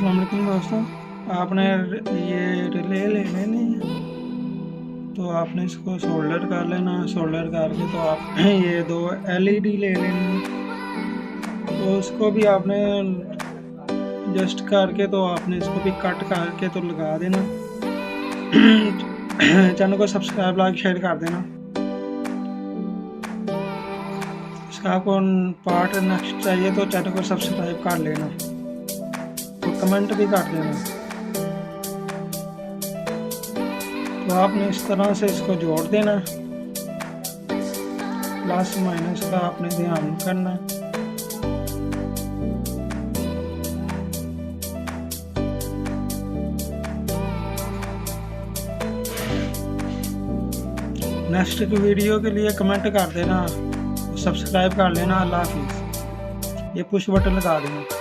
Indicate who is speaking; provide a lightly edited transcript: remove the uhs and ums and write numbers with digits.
Speaker 1: अस्सलाम वालेकुम दोस्तों, आपने ये रिले ले लेनी है तो आपने इसको सोल्डर कर लेना। सोल्डर करके तो आप ये दो एलईडी ले लेनी है, तो उसको भी आपने जस्ट करके तो आपने इसको भी कट करके तो लगा देना। चैनल को सब्सक्राइब लाइक शेयर कर देना। इसका आपको पार्ट नेक्स्ट चाहिए तो चैनल को सब्सक्राइब कर लेना, तो कमेंट भी कर देना। तो आपने इस तरह से इसको जोड़ देना, प्लस माइनस का आपने ध्यान करना। नेक्स्ट वीडियो के लिए कमेंट कर देना, सब्सक्राइब कर लेना। अल्लाह हाफिज़। ये पुश बटन लगा देना।